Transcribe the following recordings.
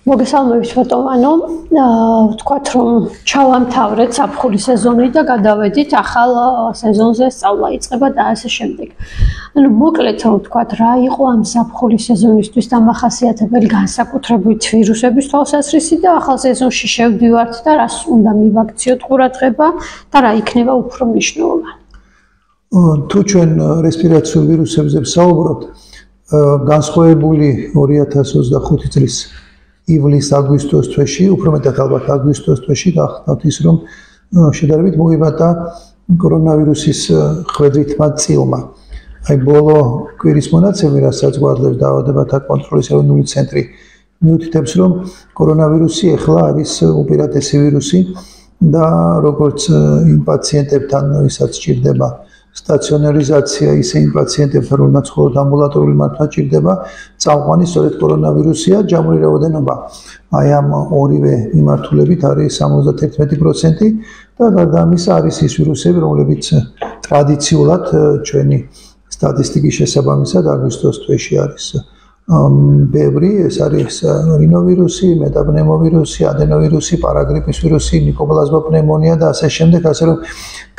მოგესალმებით ბატონო, ვთქვათ რომ ჩავამთავრეთ საფხულის სეზონი და გადავედით ახალ სეზონზე, სწავლა იწყება და ასე შემდეგ. ანუ მოკლედ რომ ვთქვათ რა იყო ამ საფხულის სეზონისთვის დამახასიათებელი განსაკუთრებით ვირუსების თვალსაზრისი და ახალ სეზონში შევდივართ და რას უნდა მივაქციოთ ყურადღება და რა იქნება უფრო მნიშვნელოვანი. თუ ჩვენ რესპირაციულ ვირუსებზე ვსაუბრობთ, განსხვავებული 2025 წლის ივლის-აგვისტოს თვეში, უფრო მეტად ალბათ აგვისტოს თვეში გახდათ ის, რომ შედარებით მოიბადა კორონავირუსის ხვედრითმა წილმა. აი ბოლო კვირის მონაცემი, რასაც გვაძლევს დაავადებათა კონტროლის ეროვნული ცენტრი, მიუთითებს, რომ კორონავირუსი ახლა არის უპირატესი ვირუსი და როგორც იმ პაციენტებთან, ვისაც სჭირდება სტაციონარიზაცია, ისე იმ პაციენტებთან, რომელთაც მხოლოდ ამბულატორული მართვა სჭირდება, წამყვანი სწორედ კორონავირუსია, ჯამური რაოდენობა აი ამ ორივე მიმართულებით არის 71% და გარდა ამისა არის ის ვირუსები, რომლებიც ტრადიციულად ჩვენი სტატისტიკის შესაბამისად აგვისტოს თვეში არის ბევრი, ეს არის რინოვირუსი, მეტაპნევმოვირუსი, ადენოვირუსი, პარაგრიპის ვირუსი, მიკოპლაზმა პნევმონია და ასე შემდეგ, ასე რომ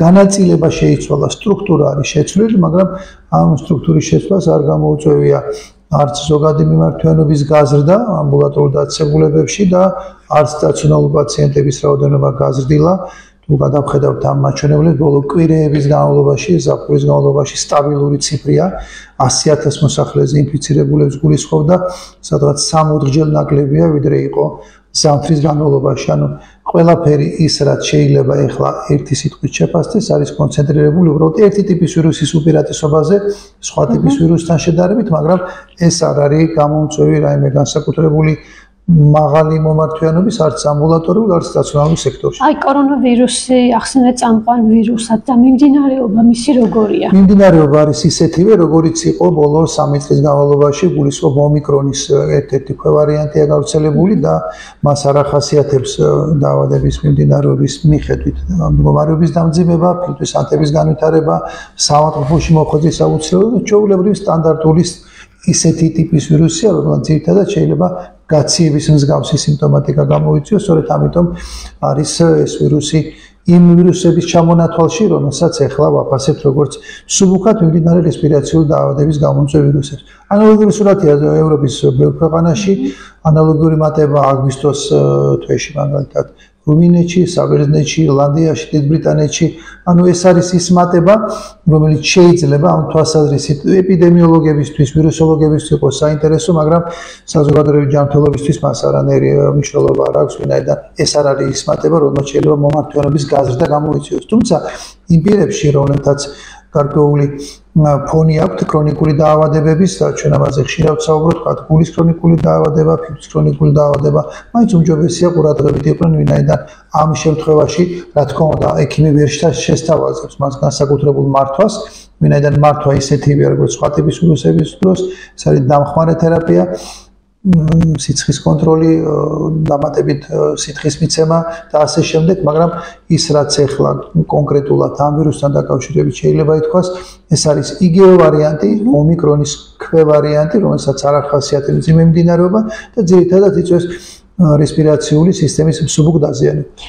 განაწილება შეიცვალა, სტრუქტურა არის შეცვლილი, მაგრამ ამ სტრუქტურის შეცვლას არ გამოუწვევია არც ზოგადი მიმართვიანობის გაზრდა ამბულატორულ დაწესებულებებში და არც სტაციონარული პაციენტების რაოდენობა გაზრდილა. თუ გადავხედავთ ამ მაჩვენებლებს, ბოლო კვირეების განმავლობაში, ზაფხულის განმავლობაში სტაბილური ციფრია 100,000 მოსახლეზე ინფიცირებულებს გულისხმობდა, სადღაც 60-ჯერ ნაკლებია, ვიდრე იყო ზამთრის განმავლობაში. ანუ ყველაფერი ის, რაც შეიძლება ეხლა ერთი სიტყვით შეფასდეს, არის კონცენტრირებული უბრალოდ ერთი ტიპის ვირუსის უპირატესობაზე, სხვა ტიპის ვირუსთან შედარებით, მაგრამ ეს არ არის გამოუწვევი რაიმე განსაკუთრებული მაღალი მომართვიანობის არც ამბულატორიულ, არც სტაციონარულ სექტორში. აი კორონავირუსი ახსენეთ წამყვან ვირუსად და მიმდინარეობა მისი როგორია? მიმდინარეობა არის ისეთივე, როგორიც იყო ბოლო 3 წლის განმავლობაში, გულისხმობ ომიკრონის ერთ-ერთი ქვევარიანტია გავრცელებული და მას არ ახასიათებს დაავადების მიმდინარეობის მიხედვით მდგომარეობის დამძიმება, ფილტვის ანტების განვითარება, საავადმყოფოში მოხვედრის აუცილებლობა, ჩვეულებრივი სტანდარტული ისეთი ტიპის ვირუსია, რომელიც ძირითადად შეიძლება გაციების მსგავსი სიმპტომატიკა გამოიწვიოს, სწორედ ამიტომ არის ეს ვირუსი იმ ვირუსების ჩამონათვალში, რომელსაც ახლა ვაფასებთ როგორც მსუბუქად მიმდინარე რესპირაციული დაავადების გამომწვევ ვირუსებს. ანალოგიური სურათია ევროპის ბევრ ქვეყანაში, ანალოგიური მატება აგვისტოს თვეში მაგალითად რუმინეთში, საბერძნეთში, ირლანდიაში, დიდ ბრიტანეთში. ანუ ეს არის ის მატება, რომელიც შეიძლება ამ თვალსაზრისით ეპიდემიოლოგებისთვის, ვირუსოლოგებისთვის იყოს საინტერესო, მაგრამ საზოგადოებრივი ჯანმრთელობისთვის მას არანაირი მნიშვნელობა არ აქვს, ვინაიდან ეს არ არის ის მატება, რომელსაც შეიძლება მომართვიანობის გაზრდა გამოიწვიოს. თუმცა იმ პირებში, რომლებთაც გარკვეული ფონი აქვთ კრონიკული დაავადებების და ჩვენ ამაზე ხშირად ვსაუბრობთ, ვთქვათ, გულის კრონიკული დაავადება, ფილტვის კრონიკული დაავადება, მაინც უმჯობესია ყურადღებით იყვნენ, ვინაიდან ამ შემთხვევაში, რა თქმა უნდა, ექიმი ვერ შესთავაზებს მას განსაკუთრებულ მართვას, ვინაიდან მართვა ისეთივეა, როგორც სხვა ტიპის ვირუსების დროს, ეს არის დამხმარე თერაპია, სიცხის კონტროლი, დამატებით სითხის მიცემა და ასე შემდეგ, მაგრამ ის რაც ახლა კონკრეტულად ამ ვირუსთან დაკავშირებით შეიძლება ითქვას, ეს არის იგივე ვარიანტი, ომიკრონის ქვევარიანტი, რომელსაც არ ახასიათებს მძიმე მიმდინარეობა და ძირითადად იწვევს რესპირაციული სისტემის მსუბუქ დაზიანებას.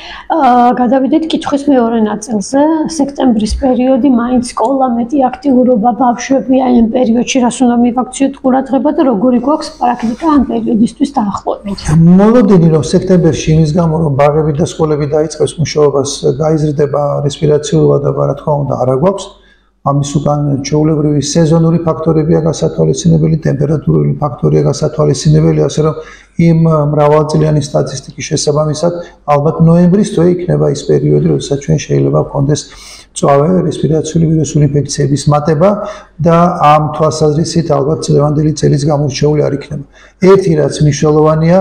გადავიდეთ კითხვის მეორე ნაწილზე. სექტემბრის პერიოდი მაინც სკოლა, მეტი აქტიურობა, ბავშვები აი ამ პერიოდში რას უნდა მივაქციოთ ყურადღება და როგორი გვაქვს პრაქტიკა ამ პერიოდისთვის დაახლოებით? მოლოდინი რომ სექტემბერში იმის გამო რომ ბაღები და სკოლები დაიწყებს მუშაობას, გაიზრდება რესპირაციული ვადობა, რა თქმა უნდა, არა გვაქვს. ამის უკან ჩვეულებრივი სეზონური ფაქტორებია გასათვალისწინებელი, ტემპერატურული ფაქტორია გასათვალისწინებელი, ასე რომ იმ მრავალწლიანი სტატისტიკის შესაბამისად ალბათ ნოემბრის თვე იქნება ის პერიოდი, როდესაც ჩვენ შეიძლება გქონდეს მწვავე რესპირაციული ვირუსული ინფექციების მატება და ამ თვალსაზრისით ალბათ წლევანდელი წელის გამორჩეული არ იქნება. ერთი რაც მნიშვნელოვანია,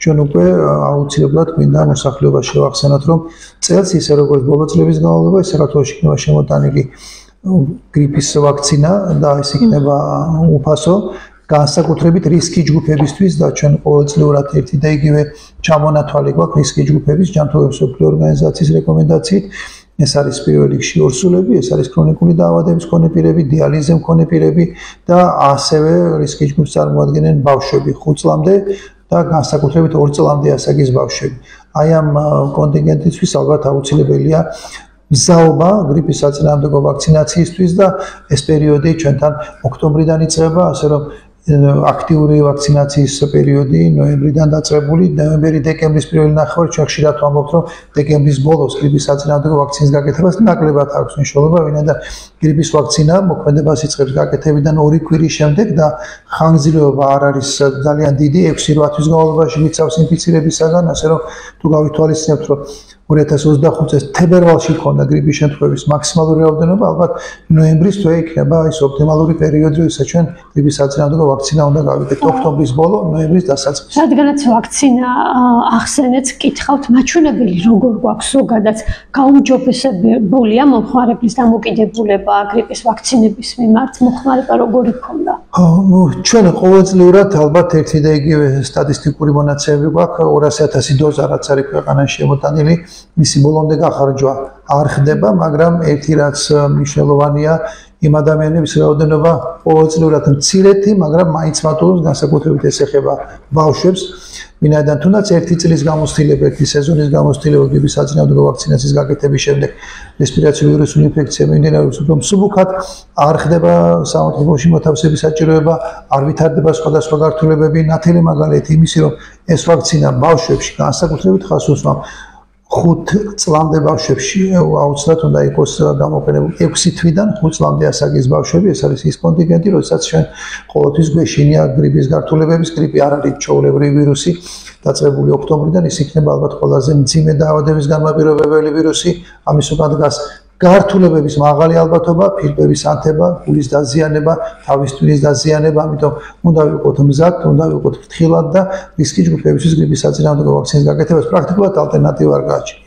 ჩვენ უკვე აუცილებლად გვინდა მოსახლეობას შევახსენოთ, რომ წელს ისე როგორც ბოლო წლების განმავლობაში საქართველოში იქნება შემოტანილი გრიპის ვაქცინა და ეს იქნება უფასო განსაკუთრებით რისკი ჯგუფებისთვის და ჩვენ ყოველწლიურად ერთი და იგივე ჩამონათვალი გვაქვს რისკი ჯგუფების ჯანმრთელობის მსოფლიო ორგანიზაციის რეკომენდაციით. ეს არის პირველ რიგში ორსულები, ეს არის ქრონიკული დაავადების მქონე პირები, დიალიზზე მქონე პირები და ასევე რისკი ჯგუფს წარმოადგენენ ბავშვები 5 წლამდე და განსაკუთრებით 2 წლამდე ასაკის ბავშვები. Აი ამ კონტინგენტისთვის ალბათ აუცილებელია მზაობა გრიპის საწინააღმდეგო ვაქცინაციისთვის და ეს პერიოდი ჩვენთან ოქტომბრიდან იწყება, ასე რომ აქტიური ვაქცინაციის პერიოდი ნოემბრიდან დაწყებული, ნოემბერი-დეკემბრის პირველი ნახევარი ჩვენ ხშირად ვამბობთ, რომ დეკემბრის ბოლოს გრიპის საწინააღმდეგო ვაქცინის გაკეთებას ნაკლებად აქვს მნიშვნელობა, ვინაიდან გრიპის ვაქცინა მოქმედებას იწყებს გაკეთებიდან 2 კვირის შემდეგ და ხანგრძლივობა არ არის ძალიან დიდი, 6-8 თვის განმავლობაში მიცავს ინფიცირებისაგან, ასე რომ თუ გავითვალისწინებთ, რომ 2025 წელს თებერვალში ქონდა გრიპის შემთხვევების მაქსიმალური რაოდენობა, ალბათ ნოემბრის თვე იქნება ის ოპტიმალური პერიოდი, როდესაც ჩვენ გრიპის საწინააღმდეგო ვაქცინა უნდა გავაკეთოთ ოქტომბრის ბოლო, ნოემბრის დასაწყისში. რადგანაც ვაქცინა ახსენეთ, გითხავთ, მაჩვენებელი როგორ გვაქვს ზოგადად გაუმჯობესებულია მომხმარებლის დამოკიდებულება გრიპის ვაქცინების მიმართ, მოხმარება როგორი ქონდა? ჩვენ ყოველწლიურად ალბათ ერთი და იგივე სტატისტიკური მონაცემები გვაქვს, 200,000 დოზა რაც არის ქვეყანაში შემოტანილი, მისი ბოლომდე გახარჯვა არ ხდება, მაგრამ ერთი რაც მნიშვნელოვანია, იმ ადამიანების რაოდენობა ყოველწლიურად მცირეთი, მაგრამ მაინც მატულობს, განსაკუთრებით ეს ეხება ბავშვებს, ვინაიდან თუნდაც ერთი წლის გამოცდილება, ერთი სეზონის გამოცდილება გრიპის საწინააღმდეგო ვაქცინაციის გაკეთების შემდეგ რესპირაციული ვირუსული ინფექცია მიმდინარეობს, რომ მსუბუქად არ ხდება სამართლებრივი მოთავსების საჭიროება, არ ვითარდება სხვადასხვა გართულებები, ნათელი მაგალითი იმისი, რომ ეს ვაქცინა ბავშვებში განსაკუთრებით ხაზს უსვამს 5 წლამდე ბავშვებში აუცილებლად უნდა იყოს გამოყენებული 6 თვიდან 5 წლამდე ასაკის ბავშვები, ეს არის ის კონტინგენტი, როდესაც ჩვენ ყოველთვის გვეშინია გრიპის გართულებების, გრიპი არ არის ჩვეულებრივი ვირუსი, დაწყებული ოქტომბრიდან ის იქნება ალბათ ყველაზე მძიმე დაავადების განმაპირობებელი ვირუსი, ამის უკან დგას გართულებების მაღალი ალბათობა, ფილტვების ანთება, გულის დაზიანება, თავის ტვინის დაზიანება, ამიტომ უნდა ვიყოთ მზად, უნდა ვიყოთ ფრთხილად და რისკი ჯგუფებისთვის გრიპის საწინააღმდეგო ვაქცინის გაკეთებას პრაქტიკულად ალტერნატივა არ გააჩნია.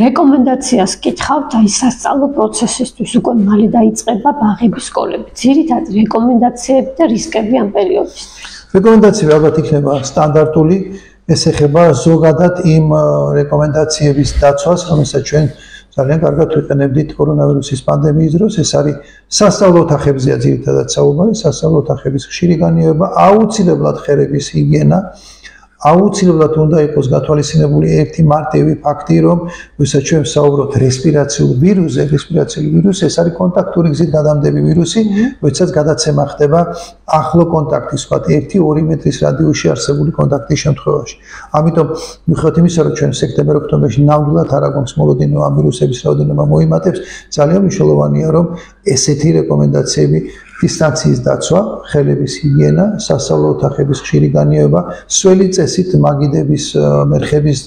რეკომენდაციას გითხავთ, აი სასწავლო პროცესისთვის უკვე მალე დაიწყება ბაღების სკოლები. ძირითადი რეკომენდაციები და რისკები ამ პერიოდისთვის. რეკომენდაციები ალბათ იქნება სტანდარტული, ეს ეხება ზოგადად იმ რეკომენდაციების დაცვას, რომელსაც ჩვენ ძალიან კარგად ვიყენებდით კორონავირუსის პანდემიის დროს, ეს არის სასწავლო ოთახებზეა ძირითადად საუბარი, სასწავლო ოთახების ხშირი განიეობა, აუცილებლად ხერების ჰიგიენა, აუცილებლად უნდა იყოს გათვალისწინებული ერთი მარტივი ფაქტი, რომ ვისაც ჩვენ ვსაუბრობთ რესპირაციულ ვირუსზე, რესპირაციული ვირუსი ეს არის კონტაქტური გზით გადამდები ვირუსი, როდესაც გადაცემა ხდება ახლო კონტაქტის, ვთქვათ 1-2 მეტრის რადიუსში არსებული კონტაქტის შემთხვევაში. ამიტომ მიუხედავად იმისა, რომ ჩვენ სექტემბერ-ოქტომბერში ნამდვილად არ აგვაქვს მოლოდინო ამ ვირუსების რაოდენობა მოიმატებს, ძალიან მნიშვნელოვანია, რომ ესეთი რეკომენდაციები დისტანციის დაცვა, ხელების ჰიგიენა, სასწავლო ოთახების ხშირი განიეობა, სველი წესით მაგიდების, მერხების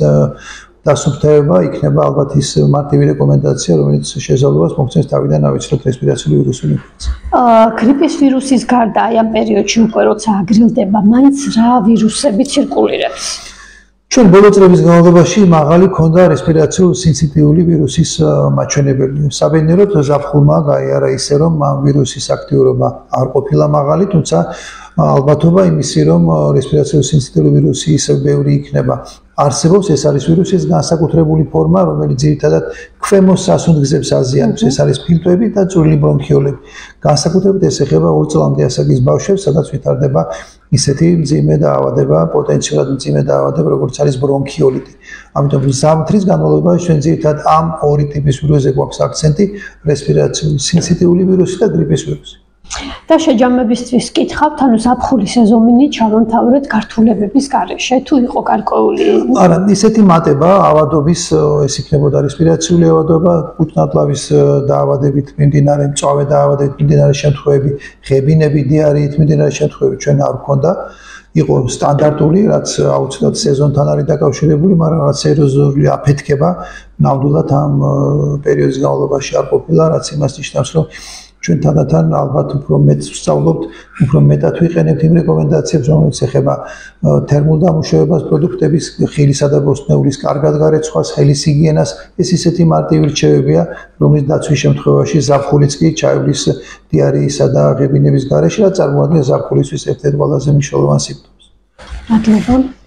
დასუფთავება იქნება ალბათ ის მარტივი რეკომენდაცია, რომელიც შესაძლოა მოხდეს თავიდან ავიცილოთ რესპირაციული ვირუსული ინფექცია. გრიპის ვირუსის გარდა აი ამ პერიოდში უკვე როცა აგრილდება, მაინც რა ვირუსები ცირკულირებს? ჩვენ ბოლო წლების განმავლობაში მაღალი ქონდა რესპირაციული სინციტიული ვირუსის მაჩვენებელი. საბედნიეროდ ზაფხულმა გაიარა ისე, რომ ამ ვირუსის აქტიურობა არ ყოფილა მაღალი, თუმცა ალბათობა იმისი, რომ რესპირაციული სინციტიური ვირუსი ისევ ბევრი იქნება. არსებობს, ეს არის ვირუსის განსაკუთრებული ფორმა, რომელიც ძირითადად ქვემოს სასუნთქზებს აზიანებს, ეს არის ფილტვები და წვრილი ბრონქიოლები. განსაკუთრებით ეს ეხება 2 წლამდე ასაკის ბავშვებს, სადაც ვითარდება ისეთი მძიმე დაავადება, პოტენციურად მძიმე დაავადება, როგორც არის ბრონქიოლიტი. ამიტომ ზამთრის განმავლობაში ჩვენ ძირითადად ამ 2 ტიპის ვირუსზე გვაქვს აქცენტი, რესპირაციული სინციტიული ვირუსი და გრიპის ვირუსი. და შეჯამებისთვის გითხავთ, ანუ ზაფხულის სეზონი ჩავამთავრეთ გართულებების გარეშე, თუ იყო გარკვეული? არა, ისეთი მატება ავადობის, ეს იქნებოდა რესპირაციული ავადობა, კუჭნათლავის დაავადებით მიმდინარე, მწვავე დაავადებით მიმდინარე შემთხვევები, ღებინები, დიარეით მიმდინარე შემთხვევები ჩვენ არ გვქონდა. იყო სტანდარტული, რაც აუცილებლად სეზონთან არის დაკავშირებული, მაგრამ რაც სერიოზული აფეთქება ნამდვილად ამ პერიოდის განმავლობაში არ ყოფილა, რაც იმას ნიშნავს, რომ ჩვენ თანდათან ალბათ უფრო მეტ ვსწავლობთ, უფრო მეტად ვიყენებთ იმ რეკომენდაციებს, რომელიც ეხება თერმულ დამუშავებას, პროდუქტების, ხილისა და ბოსტნეულის კარგად გარეცხვას, ხელის ჰიგიენას. ეს ისეთი მარტივი რჩევებია, რომლის დაცვის შემთხვევაში ზაფხულიც კი ჩაივლის დიარეისა და ღებინების გარეშე, რაც წარმოადგენს ზაფხულისთვის ერთ-ერთ ყველაზე მნიშვნელოვან სიმპტომს. მადლობა.